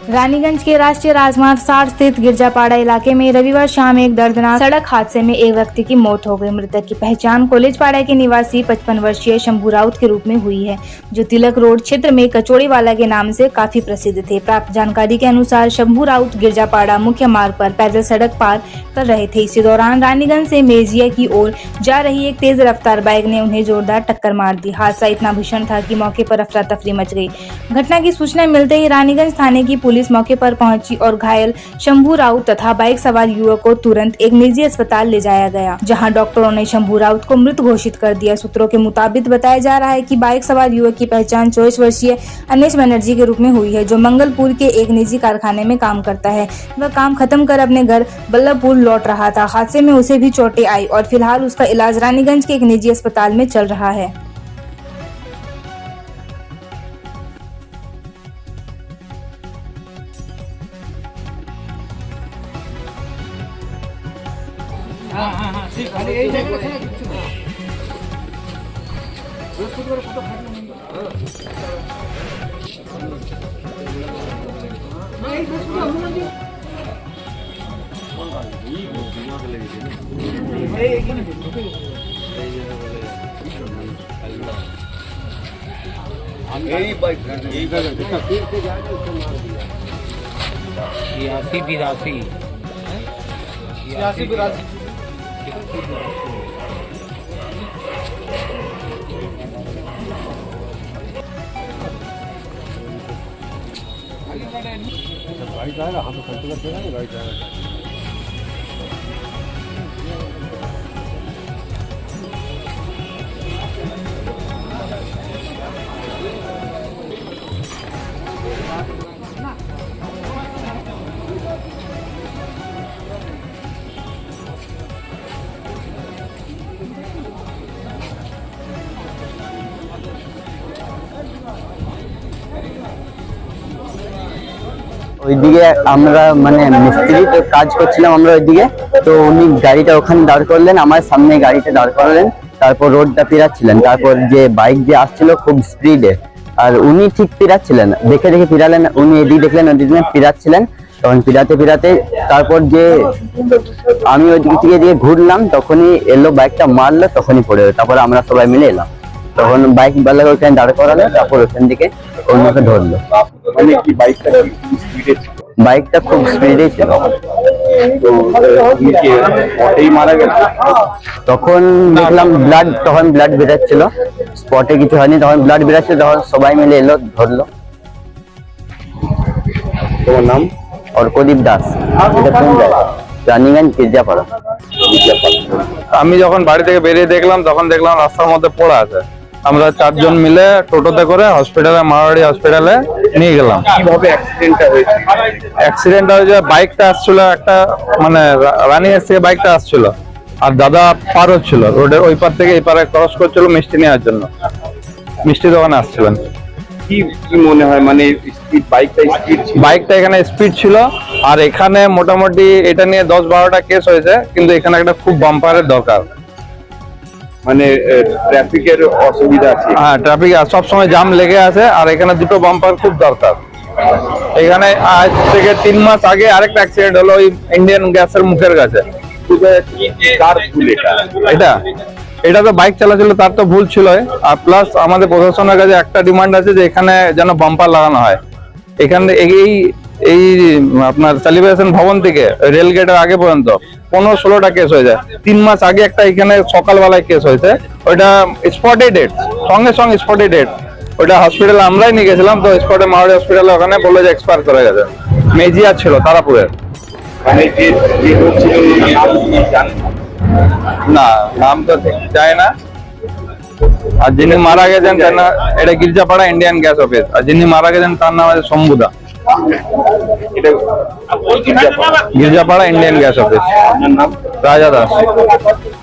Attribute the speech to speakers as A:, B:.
A: रानीगंज के राष्ट्रीय राजमार्ग 60 स्थित गिरजापाड़ा इलाके में रविवार शाम एक दर्दनाक सड़क हादसे में एक व्यक्ति की मौत हो गई। मृतक की पहचान कॉलेजपाड़ा के निवासी 55 वर्षीय शंभू राउत के रूप में हुई है, जो तिलक रोड क्षेत्र में कचौड़ीवाला के नाम से काफी प्रसिद्ध थे। प्राप्त जानकारी के अनुसार शंभू राउत गिरजापाड़ा मुख्य मार्ग पर पैदल सड़क पार कर रहे थे। इसी दौरान रानीगंज से मेजिया की ओर जा रही एक तेज रफ्तार बाइक ने उन्हें जोरदार टक्कर मार दी। हादसा इतना भीषण था कि मौके पर अफरा तफरी मच गई। घटना की सूचना मिलते ही रानीगंज थाने की पुलिस मौके पर पहुंची और घायल शंभू राउत तथा बाइक सवार युवक को तुरंत एक निजी अस्पताल ले जाया गया, जहां डॉक्टरों ने शंभू राउत को मृत घोषित कर दिया। सूत्रों के मुताबिक बताया जा रहा है कि बाइक सवार युवक की पहचान 24 वर्षीय अनिश बनर्जी के रूप में हुई है, जो मंगलपुर के एक निजी कारखाने में काम करता है। वह काम खत्म कर अपने घर बल्लभपुर लौट रहा था। हादसे में उसे भी चोटें आई और फिलहाल उसका इलाज रानीगंज के एक निजी अस्पताल में चल रहा है।
B: गाड़ी जाएगा, हम खर्च करते हैं, गाड़ी जाएगा।
C: ওইদিকে আমরা মানে মিস্ত্রি তো কাজ করছিলাম আমরা ওইদিকে, তো উনি গাড়িটা ওখানে দাঁড় করলেন, আমার সামনে গাড়িটা দাঁড় করালেন, তারপর রোডটা পেরাচ্ছিলেন। তারপর যে বাইক যে আসছিল খুব স্পিডে, আর উনি ঠিক পেরাচ্ছিলেন, দেখে দেখে পেরালেন, উনি এদিকে দেখলেন ওদিকে পেরাচ্ছিলেন। তখন পেরাতে তারপর যে আমি ওইদিকে থেকে দিয়ে ঘুরলাম, তখনই এলো বাইকটা মারলো, তখনই পড়ে গেল। তারপর আমরা সবাই মিলে এলাম, তখন বাইক বালা ওখানে দাঁড় করালো, তারপর ওখান থেকে অন্যকে ধরলো। বাইকটা খুব স্পিডে ছিল। তখন দেখলাম ব্লাড, তখন ব্লাড বেরাচ্ছিল, স্পটে কিছু হয়নি, তখন ব্লাড বেরাচ্ছিল, তখন সবাই মিলে এলো ধরলো।
B: তোমার নাম?
C: অর্কদীপ দাস। এটা কোন জায়গা? রানীগঞ্জ गिरजापाड़ा।
D: আমি যখন বাড়ি থেকে বেরিয়ে দেখলাম, তখন দেখলাম রাস্তার মধ্যে পড়ে আছে। আমরা 4 জন মিলে টোটোতে করে হসপিটালে, মারোয়াড়ি হসপিটালে নিয়ে গেলাম।
B: কিভাবে অ্যাক্সিডেন্টটা হয়েছে?
D: অ্যাক্সিডেন্টটা হয়েছে, বাইকটা আসছিল একটা, মানে রানীগঞ্জ থেকে বাইকটা আসছিল, আর দাদা পার হচ্ছিল রোডের ওই পার থেকে এই পারে ক্রস করছিল মিষ্টি নেওয়ার জন্য, মিষ্টি দোকানে আসছিলেন।
B: কি মনে হয়, মানে স্পিড, বাইকটা
D: এখানে স্পিড ছিল, আর এখানে মোটামুটি এটা নিয়ে 10-12টা কেস হয়েছে, কিন্তু এখানে একটা খুব বাম্পারের দরকার।
B: মানে ট্রাফিকের অসুবিধা আছে।
D: হ্যাঁ, ট্রাফিক সবসময় জাম লেগে আছে, আর এখানে দুটো বাম্পার খুব দরকার। এখানে আজ থেকে 3 মাস আগে আরেকটা অ্যাক্সিডেন্ট হলো ওই ইন্ডিয়ান গ্যাসের মুখের কাছে।
B: কার ভুল এটা?
D: এটা তো বাইক চালাচ্ছিল, তার তো ভুল ছিল। আর প্লাস আমাদের প্রশাসনের কাছে একটা ডিমান্ড আছে যে এখানে যেন বাম্পার লাগানো হয়। এখানে এই আপনার সেলিব্রেশন ভবন থেকে রেল গেটের আগে পর্যন্ত 15-16টা কেস হয়ে যায়। 3 মাস আগে একটা এখানে সকালবেলায় কেস হয়েছে, ওইটা স্পটে ডেট, সঙ্গে সঙ্গে স্পটে ডেট। ওইটা হসপিটালে আমরাই নিয়ে গেছিলাম, তো স্পটে মারোয়াড়ি হসপিটালে ওখানে বললো যে এক্সপায়ার করে গেছে। মেজিয়া ছিল তারাপুরের। না, নাম তো যায় না। আর যিনি মারা গেছেন তার নাম, এটা गिरजापाड़ा ইন্ডিয়ান গ্যাস অফিস, আর যিনি মারা গেছেন তার নাম আছে শম্ভুদা। गिरजापाड़ा ইন্ডিয়ান গ্যাস অফিস। রাজা দাস।